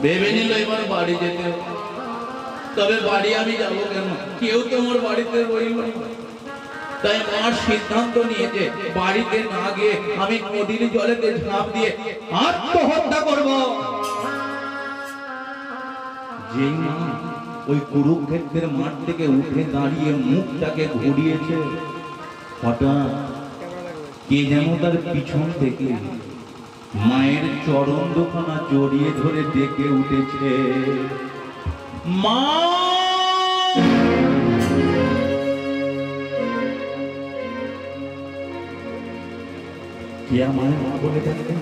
ভেবে নিল এবার বাড়ি যেতে। তবে বাড়ি আমি যাবো কেন, কেউ তো আমার বাড়িতে রইল না। তাই মা সিদ্ধান্ত নিয়েছে বাড়িতে না গিয়ে আমি নদীর জলেতে ঝাঁপ দিয়ে আত্মহত্যা করব। যেই মা ওই কুরুক্ষেত্রের মাঠ থেকে উঠে দাঁড়িয়ে মুখটাকে ঘুরিয়েছে, হঠাৎ কে যেন তার পিছন থেকে মায়ের চরণ দুখানা জড়িয়ে ধরে ডেকে উঠেছে, মা। কে আমায় মা বলে ডাকে?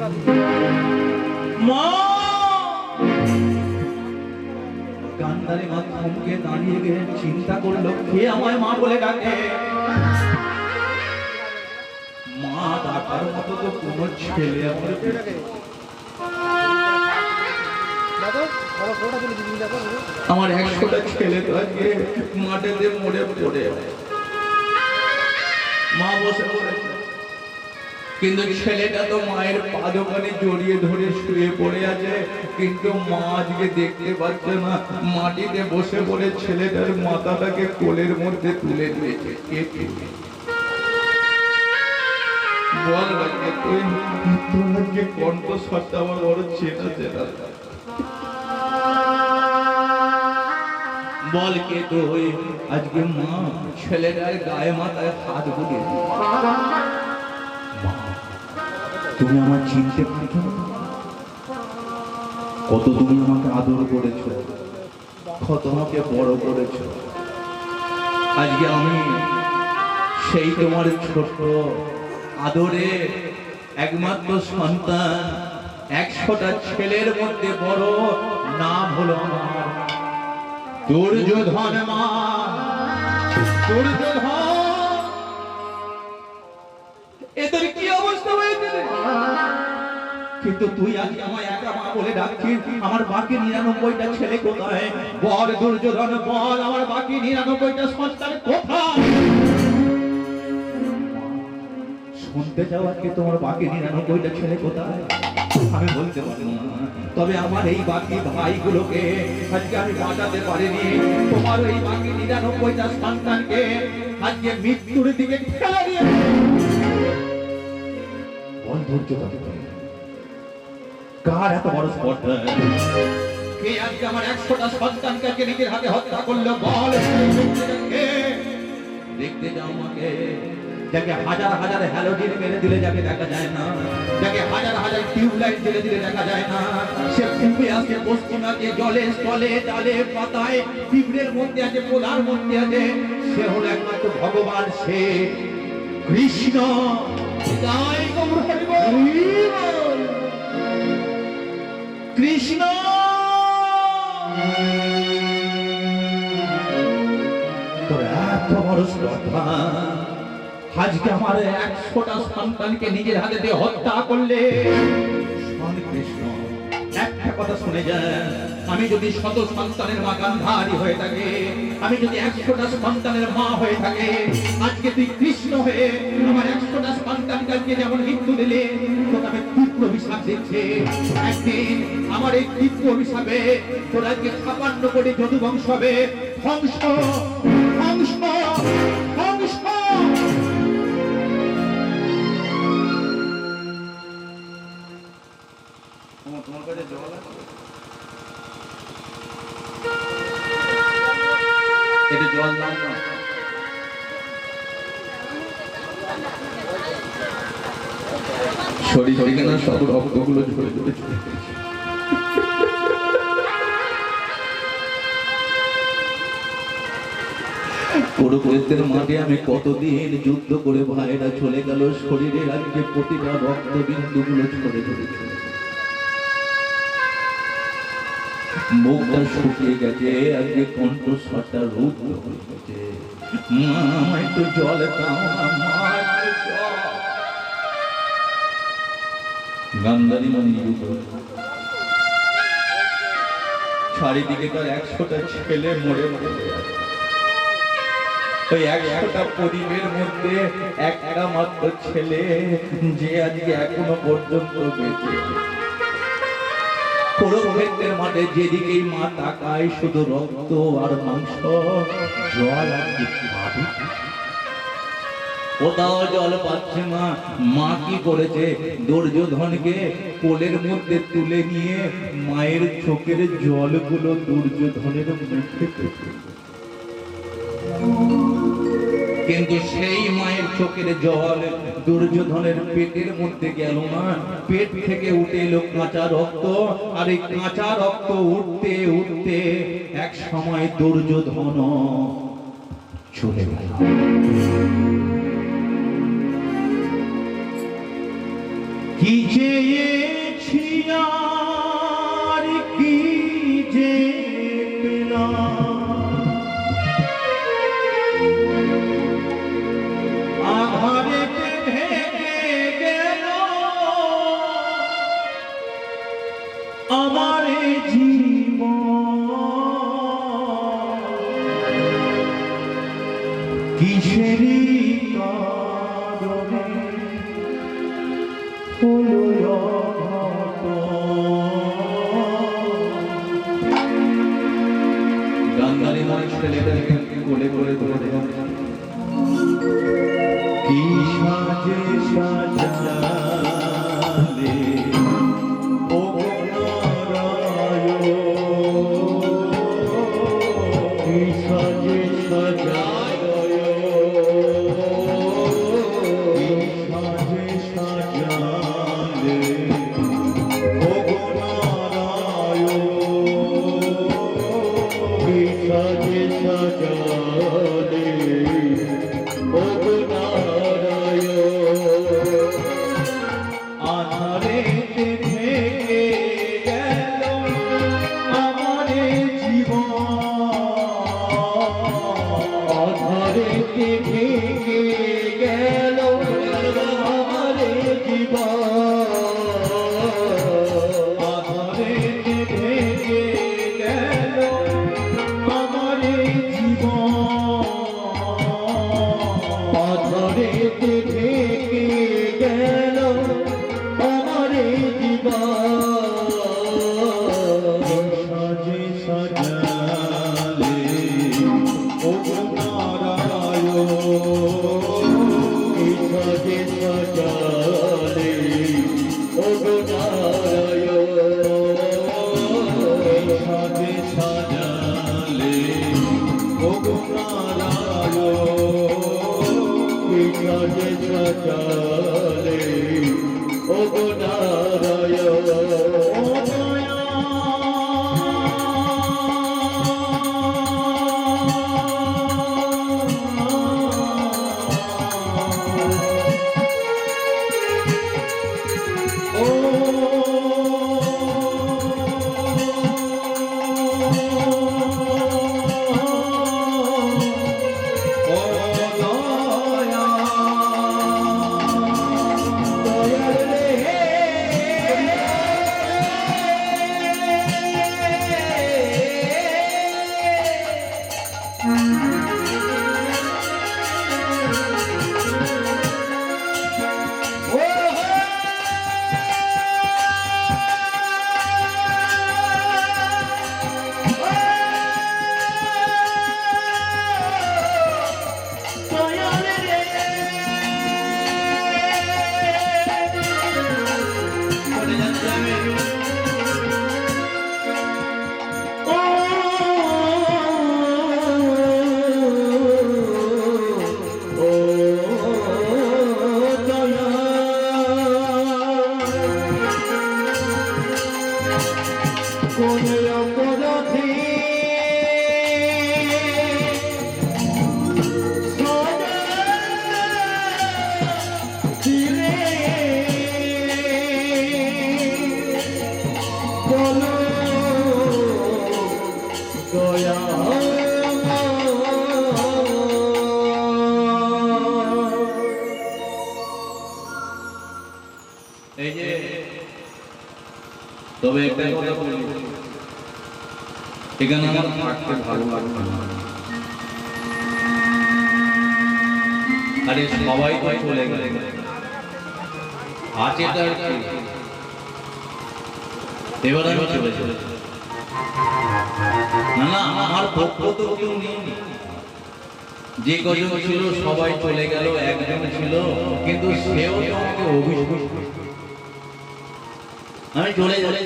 মা। গান্ধারী মা থমকে দাঁড়িয়ে গিয়ে চিন্তা করলো, কে আমায় মা বলে ডাকে? মা ডাকার মতো তো কোনো ছেলে আমার আমার 100টা ছেলে তো আজকে মাঠেতে মরে পড়ে মা বসে পড়েছে, কিন্তু ছেলেটা তো মায়ের পা দোকানে জড়িয়ে ধরে শুয়ে পড়ে আছে। কিন্তু মা আজকে দেখতে পাচ্ছে না, মাটিতে বসে পড়ে ছেলেটার মাথাটাকে কোলের মধ্যে তুলে নিয়েছে। বল তুই আজকে কণ্ঠস্বরটা আমার বড় চেনা চেনা। বল কে তুই? আজকে মা ছেলেটার গায়ে মাথায় হাত বুলিয়ে তুমি আমার চিনতে পারছো না? কত তুমি আমাকে আদর করেছো, কত আমাকে বড় করেছো। আজকে আমি সেই তোমার ছোট আদরে একমাত্র সন্তান। 100টা ছেলের মধ্যে বড় নাম হলো আমার দুর্যোধন। মা দুর্যোধন, এদের কি অবস্থা হয়েছে? কিন্তু তুই আজ আমায় একা মা বলে ডাকছিস, আমার বাকি 99টা ছেলে কোথায়? বল দুর্যোধন, বল আমার বাকি 99টা সন্তান কোথায়? শুনতে চাও আজকে তোমার বাকি 99টা ছেলে কোথায়? আমি বলতে পারবো না, তবে আমার এই বাকি ভাইগুলোকে আজকে আমি বাঁচাতে পারিনি। তোমার এই বাকি 99টা সন্তানকে আজকে মৃত্যুর দিকে ঠেলা দিয়ে কার এত বড় স্পর্ধা? কে আজকে আমার 100টা সন্তানকে নিজের হাতে হত্যা করলো? বল। দেখতে যাও আমাকে, যাকে হাজার হাজার হ্যালোজিন মেরে দিলে যাকে দেখা যায় না, যাকে হাজার হাজার টিউবলাইট জেলে দিলে দেখা যায় না, সে পূবে আছে, পশ্চিমে আছে, জলে স্থলে ডালে পাতায়, পিঁপড়ের মধ্যে আছে, পোলার মধ্যে আছে, সে হলো একমাত্র ভগবান, সে কৃষ্ণ। কৃষ্ণ তোর এত বড় শ্রদ্ধা, আজকে আমার 100টা সন্তানকে নিজের হাতে দিয়ে হত্যা করলে। কৃষ্ণ একটা কথা শুনে যায়, আমি যদি 100 সন্তানের মা গান্ধারী হয়ে থাকে, আমি যদি 100টা সন্তানের মা হয়ে থাকে, আজকে তুই কৃষ্ণ হয়ে আমার 100টা সন্তানকে যেমন মৃত্যু দিলে, তোকে আমি তীব্র অভিশাপ দিচ্ছে। একদিন আমার এই তীব্র অভিশাপে তোর আজকে 56 কোটি যদুবংশ হবে ধ্বংস, ধ্বংস, ধ্বংস। তোমার কাছে জল আছে? এটা জল দাও না। শরীর থেকে না সব রক্তগুলো ঝরে ঝরে চলে গেছে। কুরুক্ষেত্রের মাঠে আমি কতদিন যুদ্ধ করে ভাইরা চলে গেল, শরীরের আজকে প্রতিটা রক্ত বিন্দুগুলো ঝরে ঝরে চলে গেছে। মুখটা শুকিয়ে গেছে, আজকে কণ্ঠস্বরটা রুদ্ধ হয়ে গেছে। মা আমায় একটু জল দাও না, মা একটু জল। গান্ধারী মন্দির চারিদিকে তার 100টা ছেলে মরে মরে আছে। ওই 100টা পরিবের মধ্যে একটা মাত্র ছেলে যে আজকে এখনো পর্যন্ত বেঁচে। কুরুক্ষেত্রের মাঠে যেদিকেই মা তাকায় শুধু রক্ত আর মাংস, জল আর ভাবি। কোথাও জল পাচ্ছে না। মা কি করেছে? দুর্যোধনকে কোলের মধ্যে তুলে নিয়ে মায়ের চোখের জলগুলো দুর্যোধনের মুখে। কিন্তু সেই মায়ের চোখের জল দুর্যোধনের পেটের মধ্যে গেল না, পেট থেকে উঠে এলো কাঁচা রক্ত। আর এই কাঁচা রক্ত উঠতে উঠতে এক সময় দুর্যোধন চলে গেল। কি চেয়েছি আর কি যে পেলাম, আধারে ভেঙে গেল আমার জীবন, কিসেরই কারণে হলো গান্ধারী মায়ের ছেলেটাকে কোলে করে ধরে কি সাজে সাজালে ও নারায়ণ, কি সাজে সাজালে, কি সাজে সাজালে ও নারায়ণ, কি সাজে সাজালে ও আধারে থেকে গেল আমার জীবন, আধারে থেকে গেল আমার জীবন, আধারে থেকে গেল আমার জীবন, আধারে থেকে গেল আমার জীবন, সাজে সাজালে ও নারায়ণ, সাজে সাজালে ও নারায়ণ, সাজে সাজালে ও নারায়ণ, সাজে সাজালে ও নারায়ণ, ও দয়া তবে একটা কথা বলি, এখানে আমার থাকতে ভালো লাগবে না। আরে সবাই তো চলে গেলে আছে তার কি, এবার আমি চলে চলে না না আমার পক্ষ তো কেউ নেই, যে কজন ছিল সবাই চলে গেল, একজন ছিল কিন্তু সেও আমাকে অভিযোগ, আমি চলে যাই।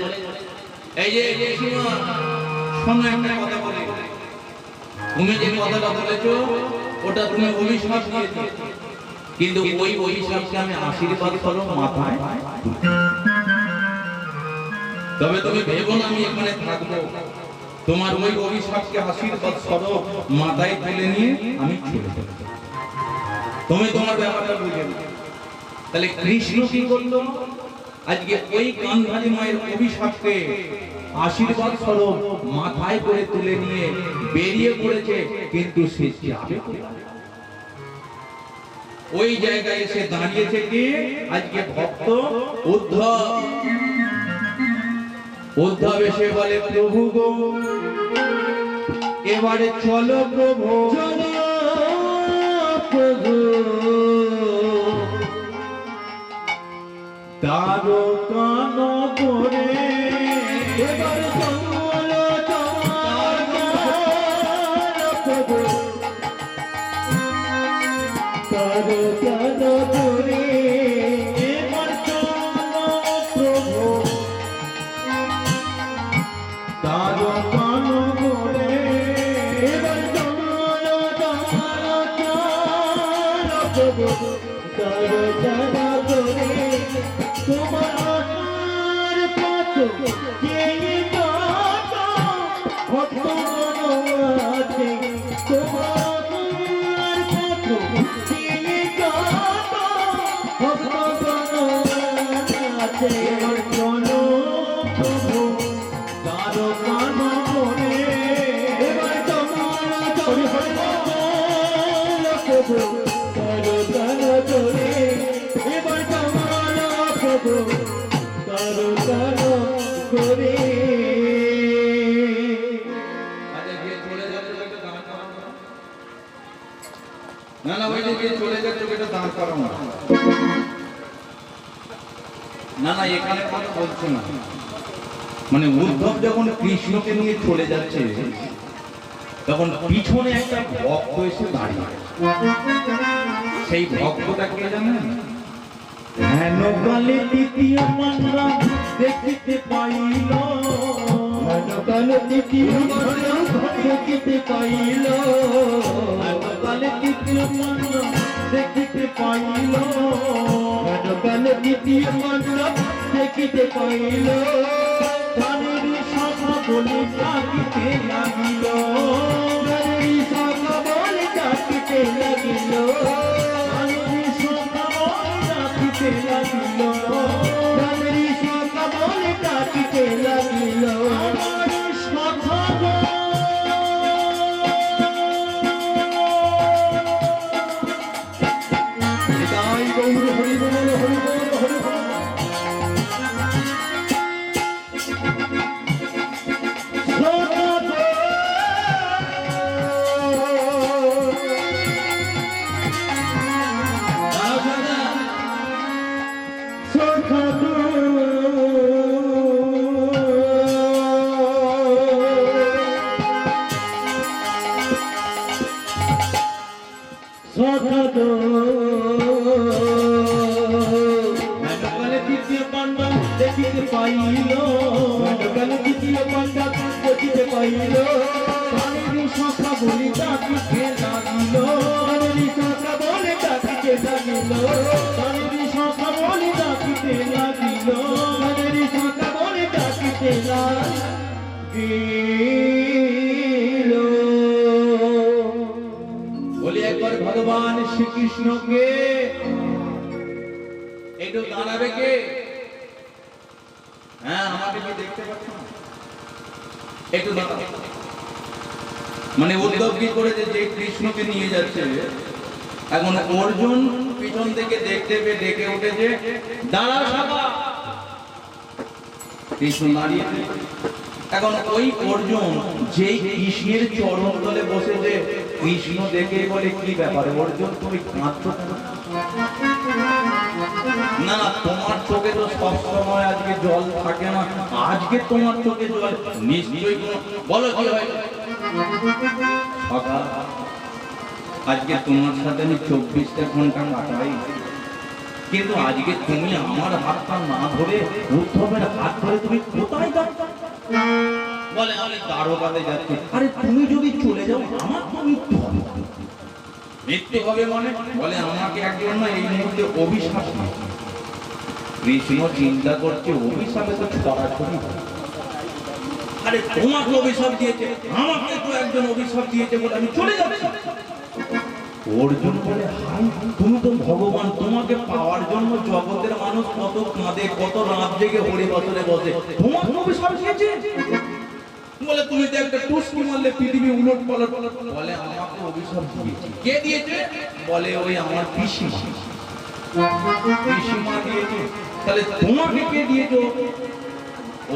এই যে শোনো একটা কথা বলি, তুমি যে কথাটা বলেছো ওটা তুমি অভিশাপ দিয়েছো, কিন্তু ওই অভিশাপকে আমি আশীর্বাদ করো মাথায়। তবে তুমি ভেবো না আমি এখানে থাকবো, তোমার ওই অভিশাপকে আশীর্বাদ করো মাথায় তুলে নিয়ে আমি চলে যাব। তুমি তোমার ব্যাপারটা বুঝে নাও। তাহলে কৃষ্ণ কি করলো? আজকে ওই গান্ধারী মায়ের অভিশাপকে আশীর্বাদ স্বরূপ মাথায় করে তুলে নিয়ে বেরিয়ে পড়েছে, কিন্তু সে যাবে ওই জায়গায় এসে দাঁড়িয়েছে কি আজকে ভক্ত উদ্ধব। উদ্ধব এসে বলে প্রভু গো এবারে চলো প্রভু, চলো প্রভু দ্বারকা নগরে, এবারে চলো প্রভু দ্বারকা নগরে, এবার চলো প্রভু দ্বারকা নগরে, এবার চলো প্রভু দ্বারকা নগরে। তোমার আশার পথ জেগে কাটা ভক্তগণ আছে, তোমার আশার পথ জেগে কাটা ভক্তগণ আছে, এবার চলো প্রভু দ্বারকা নগরে, এবার তোমার চলো প্রভু দ্বারকা নগরে, এবার দ্বারকা নগরে। না না ওই যে চলে যাচ্ছে ওটা দাঁড় করানো না, না এখানে কথা বলছে না। মানে উদ্ধব যখন কৃষ্ণকে নিয়ে চলে যাচ্ছে তখন পিছনে একটা ভক্ত এসে দাঁড়িয়ে, সেই ভক্তটা কে জানেন? হেন কালে দ্বিতীয় মান্না দেখিতে পাইল, হেন কালে দ্বিতীয় মান্না দেখিতে পাইল, হেন কালে দ্বিতীয় মান্না দেখিতে পাইল, হেন কালে দ্বিতীয় মান্না দেখিতে পাইল, ধানের শাখা বলে ডাকিতে লাগিল, ধানের শাখা বলে ডাকিতে লাগিল, ধানের শাখা বলে ডাকিতে লাগিল, ধানের শাখা বলে ডাকিতে লাগিল, আমার শাখা তাই গৌর হরি বল হরি বল হরি বল। দেখিতে পাইল, দ্বিতীয় পাণ্ডব দেখিতে পাইল, ধানের শাখা বলে ডাকিতে লাগিল, ধানের শাখা বলে ডাকিতে লাগিল, ধানের শাখা বলে ডাকিতে লাগিল, ধানের শাখা বলে ডাকিতে লাগিল। বলি একবার ভগবান শ্রীকৃষ্ণকে একটু দাঁড়াবে কে? হ্যাঁ আমাকে কি দেখতে পাচ্ছ না? একটু দাঁড়াবে। মানে উদ্ধব কি করেছে, যে কৃষ্ণকে নিয়ে যাচ্ছে এখন অর্জুন পিছন থেকে দেখতে পেয়ে ডেকে উঠেছে, দাঁড়া সভা। কৃষ্ণ দাঁড়িয়ে, এখন ওই অর্জুন যেই কৃষ্ণের চরণ তলে বসেছে, কৃষ্ণ দেখে বলে কি ব্যাপারে অর্জুন তুমি কাঁদছো? না না, তোমার চোখে তো সবসময় আজকে জল থাকে না, আজকে তোমার চোখে জল নিশ্চয়ই কোনো, বলো কি হয়? সকাল, আজকে তোমার সাথে আমি 24টা ঘন্টা কাটাই, কিন্তু আজকে তুমি আমার হাতটা না ধরে উদ্ধবের হাত ধরে তুমি কোথায় যাচ্ছ? বলে আমি দ্বারকাতে যাচ্ছি। আরে তুমি যদি চলে যাও আমার তো মৃত্যু হবে। মৃত্যু হবে মানে? বলে আমাকে একজন না এই মুহূর্তে অভিশাপ দিয়েছে। কৃষ্ণ চিন্তা করছে অভিশাপে তো ছড়াছড়ি। আরে তোমাকে অভিশাপ দিয়েছে, আমাকে তো একজন অভিশাপ দিয়েছে বলে আমি চলে যাচ্ছি। অর্জুন বলে হাই, তুমি তো ভগবান, তোমাকে পাওয়ার জন্য জগতের মানুষ কত কাঁদে, কত রাত জেগে হরি বছরে বসে, তোমাকে অভিশাপ দিয়েছে? বলে তুমি তো একটা টুসকি মারলে পৃথিবী উলট পালট। বলে আমাকে অভিশাপ দিয়েছে। কে দিয়েছে? বলে ওই আমার পিসিমা। পিসিমা দিয়েছে। তাহলে তোমাকে কে দিয়েছে?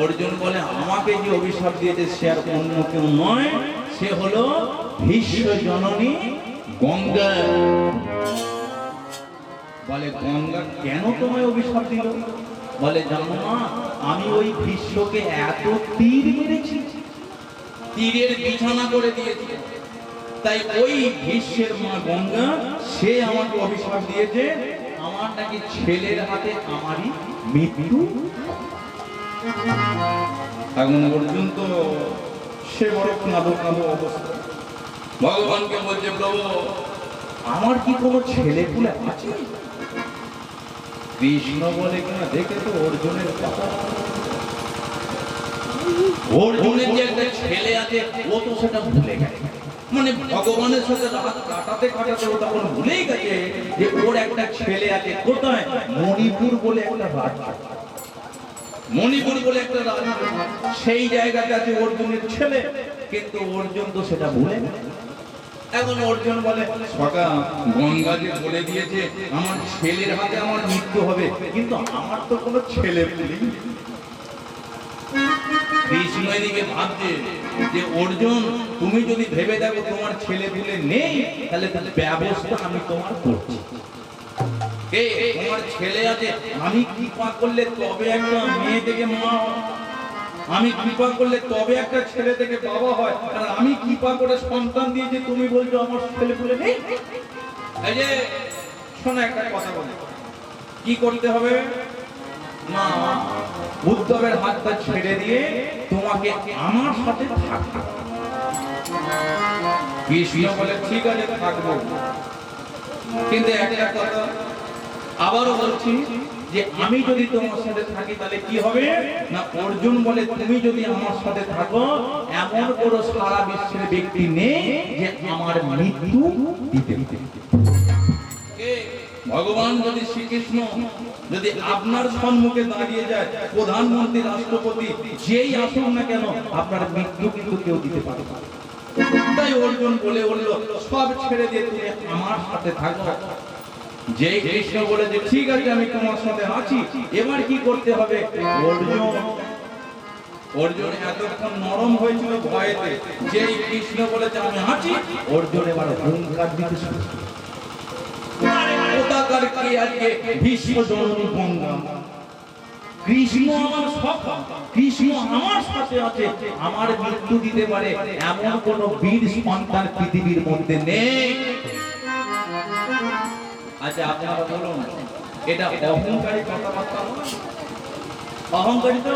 অর্জুন বলে আমাকে যে অভিশাপ দিয়েছে সে আর অন্য কেউ নয়, সে হলো ভীষ্ম জননী গঙ্গা। বলে গঙ্গা কেন তোমায় অভিশাপ দিল? বলে জানো না, আমি ওই ভীষ্মকে এত তীর মেরেছি, তীরের বিছানা করে দিয়েছি, তাই ওই ভীষ্মের মা গঙ্গা সে আমাকে অভিশাপ দিয়েছে আমার নাকি ছেলের হাতে আমারই মৃত্যু। এখন পর্যন্ত সে বড় কাঁদো কাঁদো অবস্থা, ভগবানকে বলছে প্রভু আমার কি কোনো ছেলে পুলে আছে? কৃষ্ণ বলে কিনা দেখে তো অর্জুনের কথা, অর্জুনের যে একটা ছেলে আছে ও তো সেটা ভুলে গেছে। মানে ভগবানের সাথে রাত কাটাতে কাটাতে ও তখন ভুলেই গেছে যে ওর একটা ছেলে আছে। কোথায়? মণিপুর বলে একটা রাজ্য, মণিপুর বলে একটা রাজ্য, সেই জায়গাতে আছে অর্জুনের ছেলে, কিন্তু অর্জুন তো সেটা ভুলে গেছে। এখন অর্জুন বলে সকা গঙ্গা যে বলে দিয়েছে আমার ছেলের হাতে আমার মৃত্যু হবে, কিন্তু আমার তো কোনো ছেলে নেই। কৃষ্ণ এদিকে ভাবছে যে অর্জুন তুমি যদি ভেবে দেখো তোমার ছেলে পুলে নেই, তাহলে ব্যবস্থা আমি তোমার করছি। তোমার ছেলে আছে, আমি কৃপা করলে তবে একটা মেয়ে থেকে মা, আমি কৃপা করলে তবে একটা ছেলে থেকে বাবা হয়, আর আমি কৃপা করে সন্তান দিয়েছি, তুমি বলছো আমার ছেলে পুলে নেই। এই যে শোনো একটা কথা বলি, কি করতে হবে না, উদ্ধবের হাতটা ছেড়ে দিয়ে তোমাকে আমার সাথে থাকতে হবে। কৃষ্ণ বলে ঠিক আছে থাকবো, কিন্তু একটা কথা আবারও বলছি যে আমি যদি তোমার সাথে থাকি তাহলে কি হবে না, অর্জুন বলে তুমি যদি আমার সাথে থাকো এমন কোন সারা বিশ্বের ব্যক্তি নেই যে আমার মৃত্যু দিতে পারে। ভগবান যদি শ্রীকৃষ্ণ যদি আপনার সম্মুখে দাঁড়িয়ে যায়, প্রধানমন্ত্রী রাষ্ট্রপতি যেই আসুন না কেন আপনার মৃত্যু কিন্তু কেউ দিতে পারে। তাই অর্জুন বলে বললো সব ছেড়ে দিয়ে তুমি আমার সাথে থাকো। যে কৃষ্ণ বলে যে ঠিক আছে আমি তোমার সাথে আছি, এবার কি করতে হবে? অর্জুন এতক্ষণ নরম হয়েছিল ভয়েতে, যেই কৃষ্ণ বলেছে আমি আছি, অর্জুন এবার হুঙ্কার দিতে শুরু করল। ভীষ্ম জননী গঙ্গা, কৃষ্ণ আমার সখা, কৃষ্ণ আমার সাথে আছে, আমার মৃত্যু দিতে পারে এমন কোন বীর সন্তান পৃথিবীর মধ্যে নেই। আচ্ছা আপনারা বলুন, এটা অহংকারী কথাবার্তা? অহংকারী তো।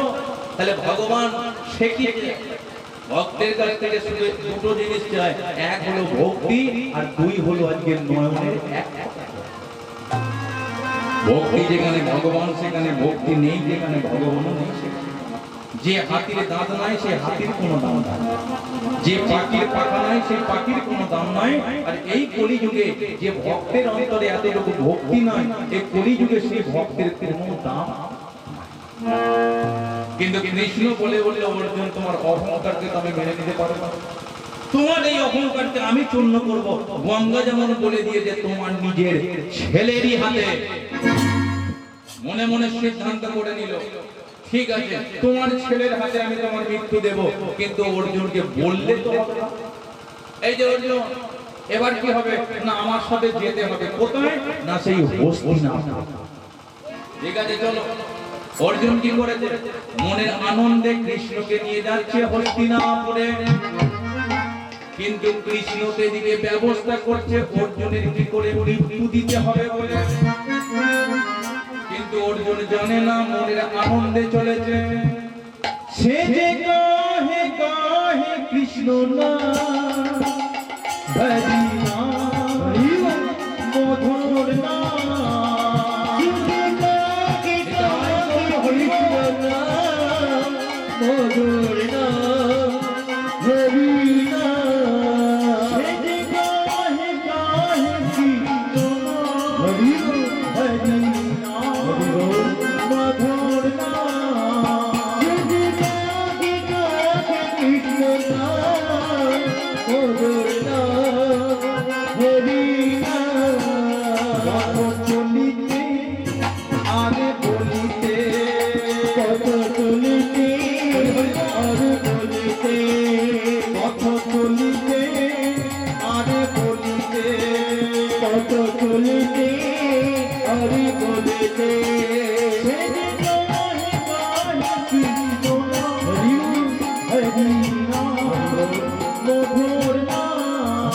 তাহলে ভগবান সে কি ভক্তের কাছ থেকে শুধু দুটো জিনিস চায়, এক হলো ভক্তি আর দুই হলো আজকে নয়নের এক। ভক্তি যেখানে ভগবান সেখানে ভক্তি নেই, যেখানে ভগবান নেই যে হাতির দাঁত নাই সে হাতির কোনো দাম নাই, যে পাখির পাখা নাই সেই পাখির কোনো দাম নাই। আর এই কলিযুগে যে ভক্তের অন্তরে এতটুকু ভক্তি নাই, এই কলিযুগে সেই ভক্তের কোনো দাম। কিন্তু কৃষ্ণ বলে বললে অর্জুন তোমার অহংকারকে তো আমি মেনে নিতে পারবো না, তোমার এই অহংকারকে আমি চূর্ণ করব। গঙ্গা যেমন বলে দিয়েছে তোমার নিজের ছেলেরই হাতে, মনে মনে সিদ্ধান্ত করে নিল ঠিক আছে তোমার ছেলের হাতে আমি তোমার মৃত্যু দেব, কিন্তু অর্জুনকে বললে তো হবে না। এই যে অর্জুন এবার কি হবে না, আমার সাথে যেতে হবে। কোথায় না, সেই হস্তিনাপুর। ঠিক আছে চলো। অর্জুন কি করেছে? মনের আনন্দে কৃষ্ণকে নিয়ে যাচ্ছে হস্তিনাপুরে, কিন্তু কৃষ্ণ সেদিকে ব্যবস্থা করছে অর্জুনের কি করে মৃত্যু দিতে হবে বলে। কিন্তু অর্জুন জানে না মনের আনন্দে চলেছে। সে যে গাহে গাহে কৃষ্ণ না হরি নাম মধুর নাম, মধুর নাম হরি নাম। সে যে গাহে গাহে কৃষ্ণ হরি হরি নাম মধুর নাম। সে যে গাহে গাহে কৃষ্ণ নাম মধুর নাম হরি নাম। চলিতে আরে বলিতে কত চলিতে আরে বলিতে কত চলিতে আরে বলিতে কত চলিতে আরে বলিতে। সে যে গাহে গাহে কৃষ্ণ হরি হরি নাম মধুর নাম।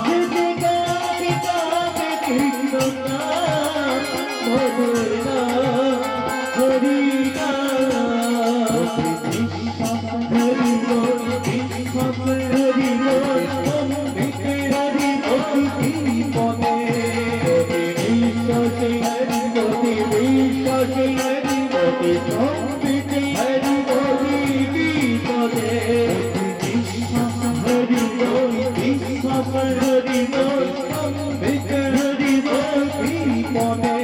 সে যে গাহে গাহে কৃষ্ণ নাম মধুর নাম হরি নাম। হরি বল বিশ্বাস হরি বল অমৃতে হরি অতি পদে বিশ্বাসে হরি অতি বিশ্বাসে হরি অতি অমৃতে হরি অতি বিপদে। বিশ্বাস হরি বল বিশ্বাস হরি বল অমৃতে হরি অতি পদে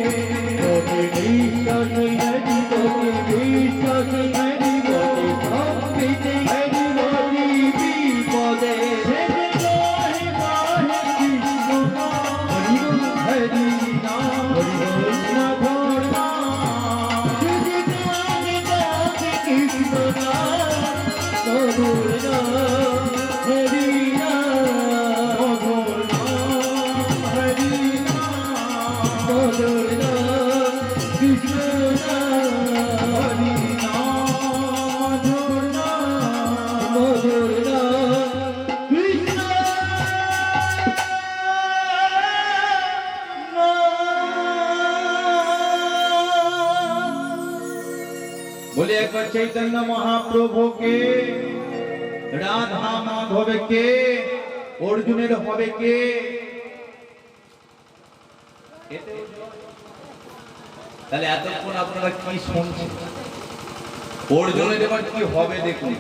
বিশ্বাসে হরি অতি বিশ্বাসে হরি অতি অমৃতে হরি অতি বিপদে। সে যে গাহে গাহে কৃষ্ণ নাম হরি নাম মধুর নাম। সে যে গাহে গাহে কৃষ্ণ নাম মধুর নাম হরি নাম মধুর নাম হরি নাম মধুর নাম কৃষ্ণ নাম হরি নাম মধুর নাম মধুর নাম কৃষ্ণ বলে একবার চৈতন্য মহাপ্রভুকে, রাধা মাধবে কে, অর্জুনের হবে কে? তাহলে এতক্ষণ আপনারা কি শুনছেন? অর্জুনের এবার কি হবে দেখুন।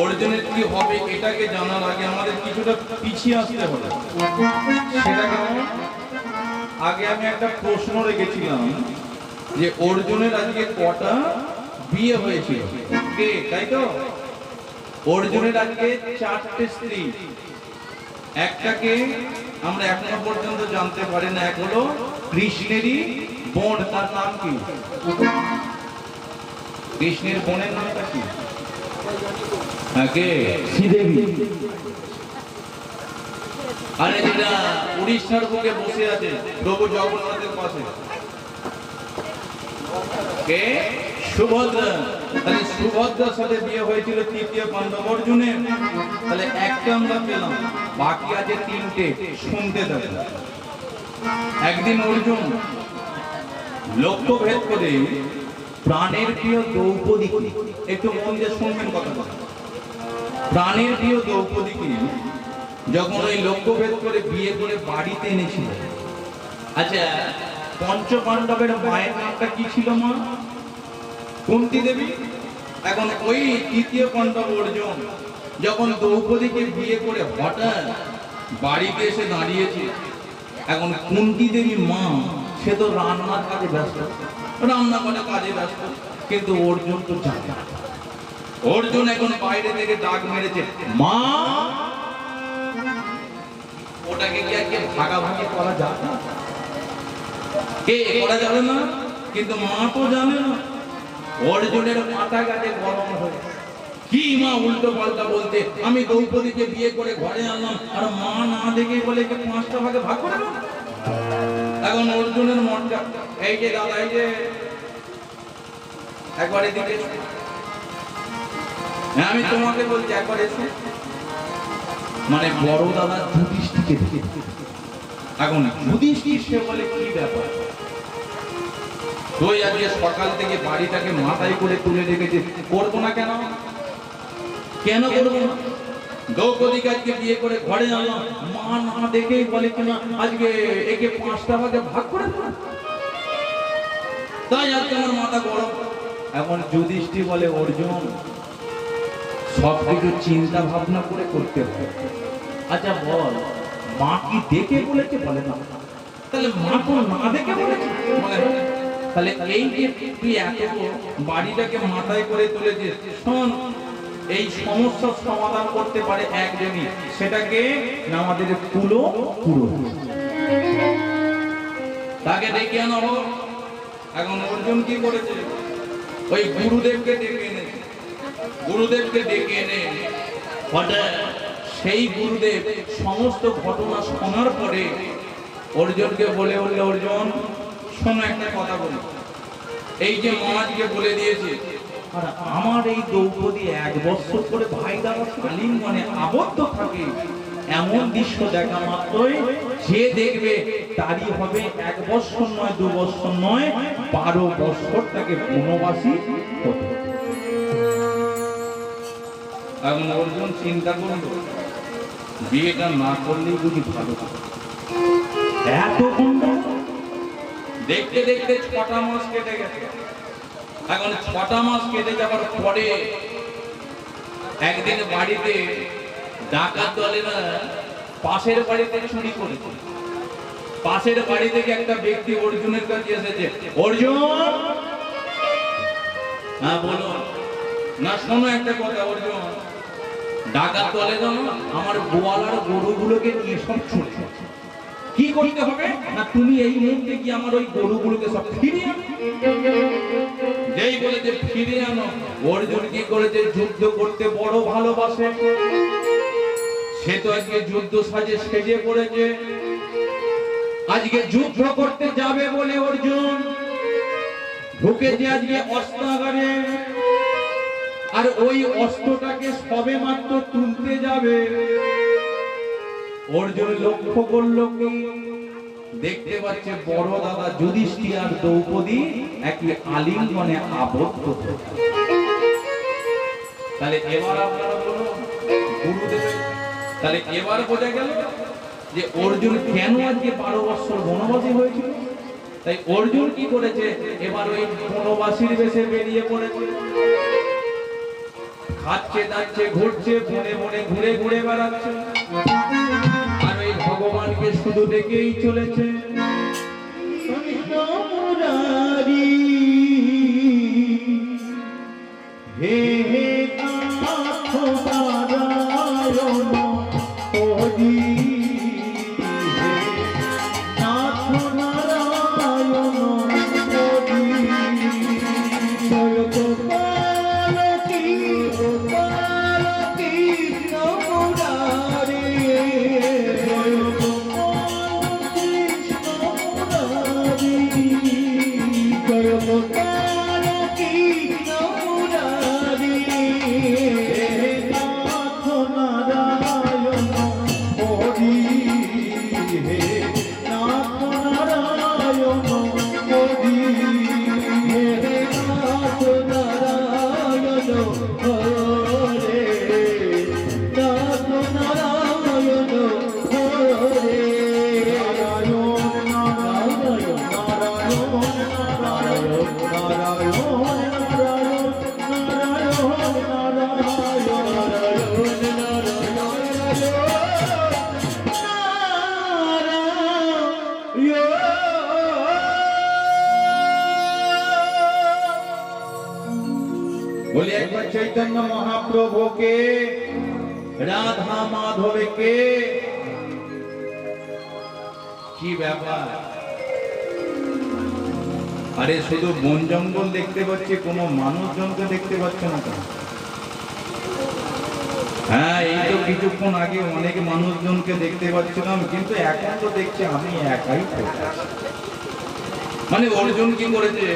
অর্জুনের কি হবে এটাকে জানার আগে আমাদের কিছুটা পিছিয়ে আসতে হবে। সেটা কেমন? আগে আমি একটা প্রশ্ন রেখেছিলাম যে অর্জুনের আজকে কটা বিয়ে হয়েছিল, কে তাই তো? অর্জুনের আজকে 4টে স্ত্রী। একটাকে আমরা এখনো পর্যন্ত জানতে পারি না, এক হলো কৃষ্ণেরই বোন, তার নাম কি? কৃষ্ণের বোনের নামটা কি? কে? শ্রীদেবী। আরে যেটা উড়িষ্যার বুকে বসে আছে প্রভু জগন্নাথের পাশে, কে? সুভদ্রা। তাহলে সুভদ্রার সাথে বিয়ে হয়েছিল তৃতীয় পাণ্ডব অর্জুনের। তাহলে একটা আমরা পেলাম, বাকি আছে 3টে। শুনতে থাকুন। একদিন অর্জুন লক্ষ্য ভেদ করে প্রাণের প্রিয় দ্রৌপদীকে, একটু মন দিয়ে শুনবেন কথাটা, প্রাণের প্রিয় দ্রৌপদীকে যখন ওই লক্ষ্য ভেদ করে বিয়ে করে বাড়িতে এনেছিল। আচ্ছা, পঞ্চ পাণ্ডবের মায়ের নামটা কি ছিল মা? কুন্তি দেবী। এখন ওই তৃতীয় পাণ্ডব অর্জুন যখন দ্রৌপদীকে বিয়ে করে হঠাৎ বাড়িতে এসে দাঁড়িয়েছে, এখন কুন্তি দেবী মা সে তো রান্নার কাজে ব্যস্ত, রান্না করার কাজে ব্যস্ত, কিন্তু অর্জুন তো জানে না। অর্জুন এখন বাইরে থেকে ডাক মেরেছে, মা। ওটাকে কি আজকে ভাগাভাগি করা যায় না? কে করা যাবে না? কিন্তু মা তো জানে না। অর্জুনের মাথা গাছে গরম হয়ে কি মা উল্টো পাল্টা বলতে, আমি দ্রৌপদীকে বিয়ে করে ঘরে আনলাম আর মা না দেখে বলে 5টা ভাগে ভাগ করে দাও। এখন অর্জুনের মনটা এই যে দাদা, এই যে একবার এদিকে, হ্যাঁ আমি তোমাকে বলছি একবার এসে, মানে বড় দাদা যুধিষ্ঠিরকে দেখে, এখন যুধিষ্ঠির সে বলে কি ব্যাপার, তুই আজকে সকাল থেকে বাড়িটাকে মাথায় করে তুলে রেখেছে, করবো না কেন, কেন করবো না? দ্রৌপদীকে আজকে বিয়ে করে ঘরে আনলাম, মা না দেখেই বলে কিনা আজকে একে 5টা ভাগে ভাগ করে দেবো, তাই আজকে আমার মাথা গরম। এখন যুধিষ্ঠির বলে অর্জুন সবকিছু চিন্তা ভাবনা করে করতে হবে। আচ্ছা বল, মা কি দেখে বলেছে? বলে না। তাহলে মা তো না দেখে বলেছে? বলে না। তাহলে এই যে তুই এত বাড়িটাকে মাথায় করে তুলেছিস, শোন এই সমস্যার সমাধান করতে পারে একজনই, সেটাকে না আমাদের কুলো পুরো, তাকে ডেকে আনা হোক। এখন অর্জুন কি করেছে, ওই গুরুদেবকে ডেকে এনে, গুরুদেবকে ডেকে এনে হঠাৎ সেই গুরুদেব সমস্ত ঘটনা শোনার পরে অর্জুনকে বলে উঠল, অর্জুন শোনো একটা কথা বলি, এই যে মহাজকে বলে দিয়েছে, আর আমার এই দ্রৌপদী 1 বছর করে ভাই দাদা আলিঙ্গনে আবদ্ধ থাকে, এমন দৃশ্য দেখা মাত্রই যে দেখবে তারই হবে 1 বছর নয় 2 বছর নয় 12 বছর তাকে বনবাসী হতে হবে। এখন অর্জুন চিন্তা করল, বিয়েটা না করলেই বুঝি ভালো, এত দেখতে দেখতে 6টা মাস কেটে গেছে। এখন 6টা মাস কেটে যাওয়ার পরে একদিন বাড়িতে ডাকাত দলেরা পাশের বাড়িতে চুরি করেছে, পাশের বাড়ি থেকে একটা ব্যক্তি অর্জুনের কাছে এসেছে, অর্জুন, হ্যাঁ বলো না, শোনো একটা কথা অর্জুন, ডাকাত দলেরা আমার গোয়াল আর গরুগুলোকে নিয়ে সব চুরি, কি করতে হবে না তুমি এই মুহূর্তে কি আমার ওই গরুগুলোকে সব ফিরিয়ে আনো। যেই বলে যে ফিরে আনো, অর্জুন কি করেছে, যুদ্ধ করতে বড় ভালোবাসে, সে তো আজকে যুদ্ধ সাজে সেজে পড়েছে, আজকে যুদ্ধ করতে যাবে বলে অর্জুন ঢুকেছে আজকে অস্ত্রাগারে, আর ওই অস্ত্রটাকে সবে মাত্র তুলতে যাবে, অর্জুন লক্ষ্য করলো কি, দেখতে পাচ্ছে বড় দাদা যুধিষ্ঠির আর দ্রৌপদী একই আলিঙ্গনে আবদ্ধ। তাহলে এবার আপনারা বলুন গুরুদেব, তাহলে এবার বোঝা গেল যে অর্জুন কেন আজকে 12 বছর বনবাসী হয়েছিল। তাই অর্জুন কি করেছে, এবার ওই বনবাসীর বেশে বেরিয়ে পড়েছে, খাচ্ছে দাচ্ছে ঘুরছে, বনে বনে ঘুরে ঘুরে বেড়াচ্ছে, আর ওই ভগবানকে শুধু ডেকেই চলেছে, হে হে নাথ নারায়ণ হরি, হে নাথ নারায়ণ হরি, জয় গোপাল কৃষ্ণ মুরারি, জয় গোপাল কৃষ্ণ মুরারি, জয় গোপাল কৃষ্ণ মুরারি, হে নাথ নারায়ণ হরি, হে নাথ নারায়ণ হরি, হে নাথ নারায়ণ হরে, নাথ নারায়ণ হরে, নারায়ণ নারায়ণ নারায়ণ বলি একবার চৈতন্য মহাপ্রভুকে, রাধা মাধবকে, কি ব্যাপার, আরে শুধু বন জঙ্গল দেখতে পাচ্ছি, কোনো মানুষজনকে দেখতে পাচ্ছ না কেন? হ্যাঁ এই তো কিছুক্ষণ আগে অনেক মানুষজনকে দেখতে পাচ্ছিলাম, কিন্তু এখন তো দেখছি আমি একাই। মানে অর্জুন কি করেছে,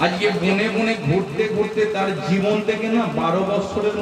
আজকে বনে বনে ঘুরতে ঘুরতে তার জীবন থেকে না 12 বছরের